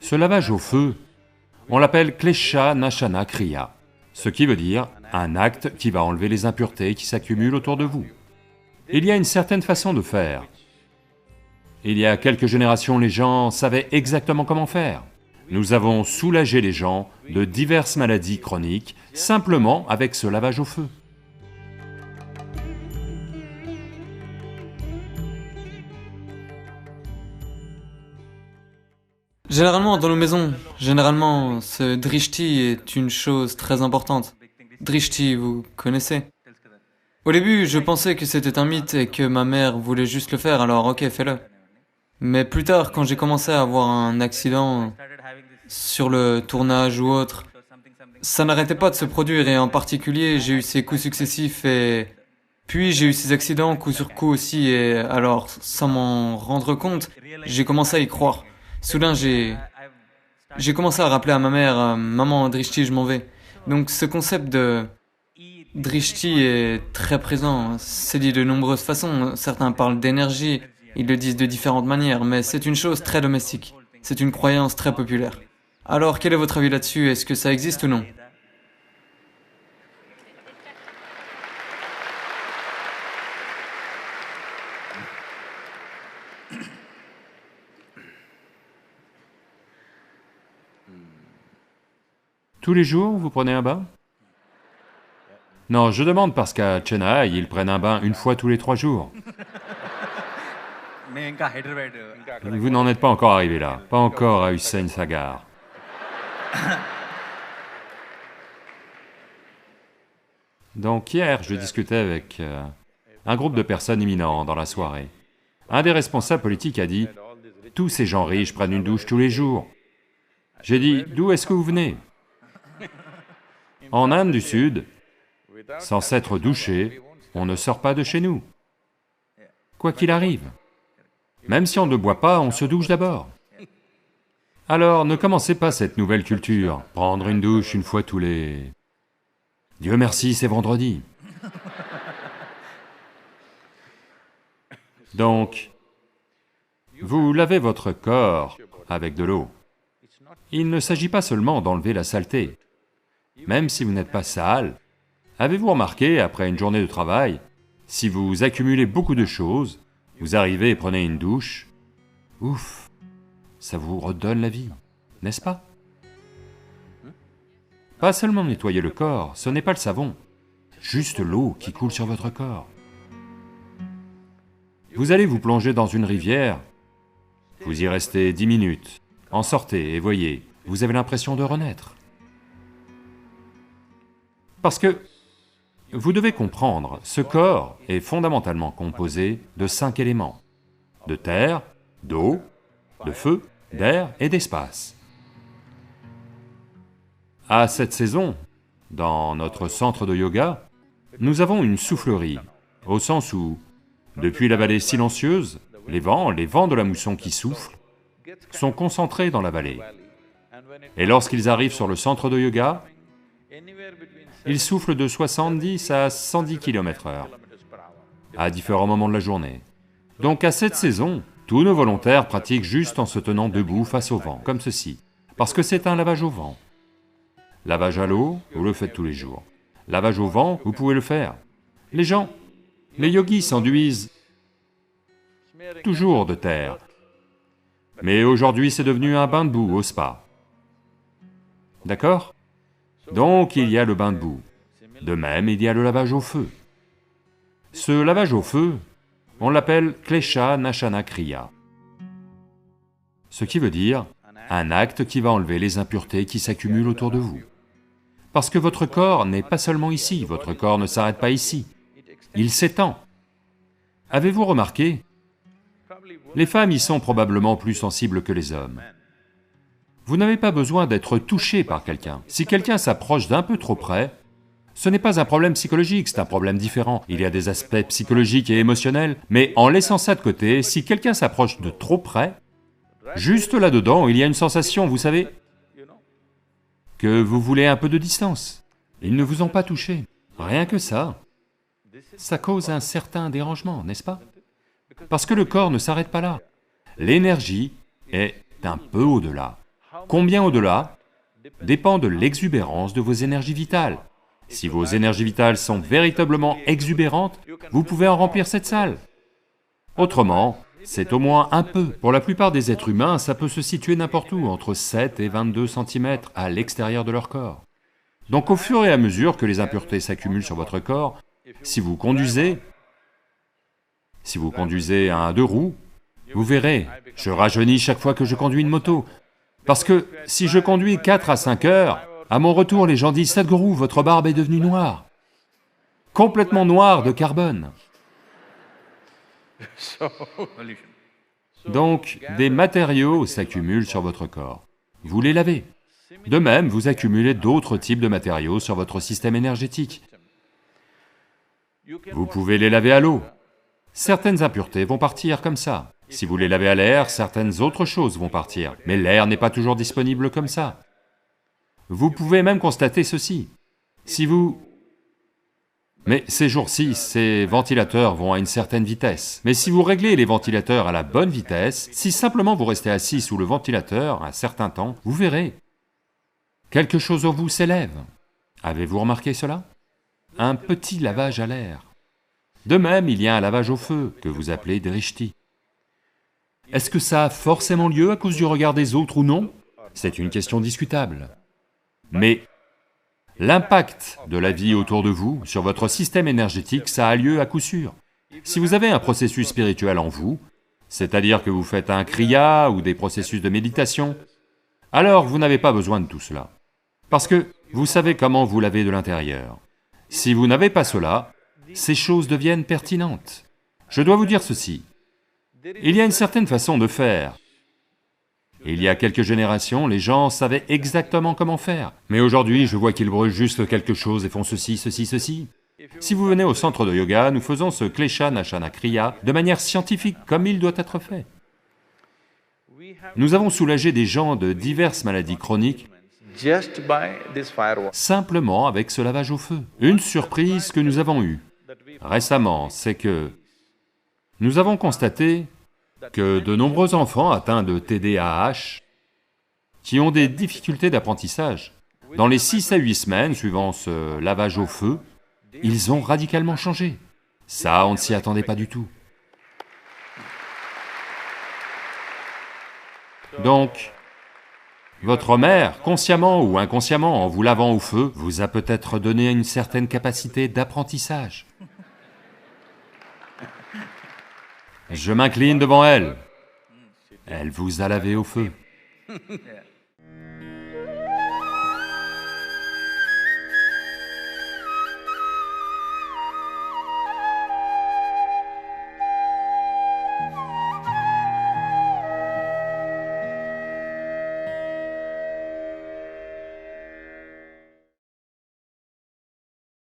Ce lavage au feu, on l'appelle Klesha Nashana Kriya, ce qui veut dire un acte qui va enlever les impuretés qui s'accumulent autour de vous. Il y a une certaine façon de faire. Il y a quelques générations, les gens savaient exactement comment faire. Nous avons soulagé les gens de diverses maladies chroniques simplement avec ce lavage au feu. Généralement, dans nos maisons, ce drishti est une chose très importante. Drishti, vous connaissez? Au début, je pensais que c'était un mythe et que ma mère voulait juste le faire, alors ok, fais-le. Mais plus tard, quand j'ai commencé à avoir un accident sur le tournage ou autre, ça n'arrêtait pas de se produire et en particulier, j'ai eu ces coups successifs et puis j'ai eu ces accidents coup sur coup aussi et alors, sans m'en rendre compte, j'ai commencé à y croire. Soudain, j'ai commencé à rappeler à ma mère, maman, Drishti, je m'en vais. Donc ce concept de Drishti est très présent, c'est dit de nombreuses façons, certains parlent d'énergie, ils le disent de différentes manières, mais c'est une chose très domestique, c'est une croyance très populaire. Alors quel est votre avis là-dessus, est-ce que ça existe ou non? Tous les jours, vous prenez un bain? Non, je demande parce qu'à Chennai, ils prennent un bain une fois tous les 3 jours. Vous n'en êtes pas encore arrivé là, pas encore à Hussain Sagar. Donc hier, je discutais avec un groupe de personnes éminents dans la soirée. Un des responsables politiques a dit, « Tous ces gens riches prennent une douche tous les jours. » J'ai dit, « D'où est-ce que vous venez ?» En Inde du Sud, sans s'être douché, on ne sort pas de chez nous. Quoi qu'il arrive. Même si on ne boit pas, on se douche d'abord. Alors ne commencez pas cette nouvelle culture, prendre une douche une fois tous les... Dieu merci, c'est vendredi. Donc, vous lavez votre corps avec de l'eau. Il ne s'agit pas seulement d'enlever la saleté. Même si vous n'êtes pas sale, avez-vous remarqué, après une journée de travail, si vous accumulez beaucoup de choses, vous arrivez et prenez une douche, ouf, ça vous redonne la vie, n'est-ce pas? Pas seulement nettoyer le corps, ce n'est pas le savon, juste l'eau qui coule sur votre corps. Vous allez vous plonger dans une rivière, vous y restez 10 minutes, en sortez et voyez, vous avez l'impression de renaître. Parce que, vous devez comprendre, ce corps est fondamentalement composé de 5 éléments, de terre, d'eau, de feu, d'air et d'espace. À cette saison, dans notre centre de yoga, nous avons une soufflerie, au sens où, depuis la vallée silencieuse, les vents de la mousson qui soufflent, sont concentrés dans la vallée. Et lorsqu'ils arrivent sur le centre de yoga, ils soufflent de 70 à 110 km/h, à différents moments de la journée. Donc à cette saison, tous nos volontaires pratiquent juste en se tenant debout face au vent, comme ceci, parce que c'est un lavage au vent. Lavage à l'eau, vous le faites tous les jours. Lavage au vent, vous pouvez le faire. Les gens, les yogis s'enduisent toujours de terre, mais aujourd'hui c'est devenu un bain de boue au spa. D'accord? Donc il y a le bain de boue. De même, il y a le lavage au feu. Ce lavage au feu, on l'appelle Klesha Nashana Kriya, ce qui veut dire un acte qui va enlever les impuretés qui s'accumulent autour de vous. Parce que votre corps n'est pas seulement ici, votre corps ne s'arrête pas ici, il s'étend. Avez-vous remarqué? Les femmes y sont probablement plus sensibles que les hommes. Vous n'avez pas besoin d'être touché par quelqu'un. Si quelqu'un s'approche d'un peu trop près, ce n'est pas un problème psychologique, c'est un problème différent. Il y a des aspects psychologiques et émotionnels, mais en laissant ça de côté, si quelqu'un s'approche de trop près, juste là-dedans, il y a une sensation, vous savez, que vous voulez un peu de distance. Ils ne vous ont pas touché. Rien que ça cause un certain dérangement, n'est-ce pas? Parce que le corps ne s'arrête pas là. L'énergie est un peu au-delà. Combien au-delà dépend de l'exubérance de vos énergies vitales. Si vos énergies vitales sont véritablement exubérantes, vous pouvez en remplir cette salle. Autrement, c'est au moins un peu. Pour la plupart des êtres humains, ça peut se situer n'importe où, entre 7 et 22 cm à l'extérieur de leur corps. Donc au fur et à mesure que les impuretés s'accumulent sur votre corps, si vous conduisez un 2 roues, vous verrez, je rajeunis chaque fois que je conduis une moto. Parce que si je conduis 4 à 5 heures, à mon retour les gens disent « Sadhguru, votre barbe est devenue noire, complètement noire de carbone ». Donc, des matériaux s'accumulent sur votre corps. Vous les lavez. De même, vous accumulez d'autres types de matériaux sur votre système énergétique. Vous pouvez les laver à l'eau. Certaines impuretés vont partir comme ça. Si vous les lavez à l'air, certaines autres choses vont partir. Mais l'air n'est pas toujours disponible comme ça. Vous pouvez même constater ceci. Mais ces jours-ci, ces ventilateurs vont à une certaine vitesse. Mais si vous réglez les ventilateurs à la bonne vitesse, si simplement vous restez assis sous le ventilateur un certain temps, vous verrez, quelque chose en vous s'élève. Avez-vous remarqué cela? Un petit lavage à l'air. De même, il y a un lavage au feu, que vous appelez drishti. Est-ce que ça a forcément lieu à cause du regard des autres ou non? C'est une question discutable. Mais l'impact de la vie autour de vous, sur votre système énergétique, ça a lieu à coup sûr. Si vous avez un processus spirituel en vous, c'est-à-dire que vous faites un kriya ou des processus de méditation, alors vous n'avez pas besoin de tout cela. Parce que vous savez comment vous laver de l'intérieur. Si vous n'avez pas cela, ces choses deviennent pertinentes. Je dois vous dire ceci, il y a une certaine façon de faire. Il y a quelques générations, les gens savaient exactement comment faire. Mais aujourd'hui, je vois qu'ils brûlent juste quelque chose et font ceci, ceci, ceci. Si vous venez au centre de yoga, nous faisons ce Klesha Nashana Kriya de manière scientifique, comme il doit être fait. Nous avons soulagé des gens de diverses maladies chroniques simplement avec ce lavage au feu. Une surprise que nous avons eue récemment, c'est que nous avons constaté que de nombreux enfants atteints de TDAH, qui ont des difficultés d'apprentissage, dans les 6 à 8 semaines suivant ce lavage au feu, ils ont radicalement changé. Ça, on ne s'y attendait pas du tout. Donc, votre mère, consciemment ou inconsciemment, en vous lavant au feu, vous a peut-être donné une certaine capacité d'apprentissage. Je m'incline devant elle. Elle vous a lavé au feu.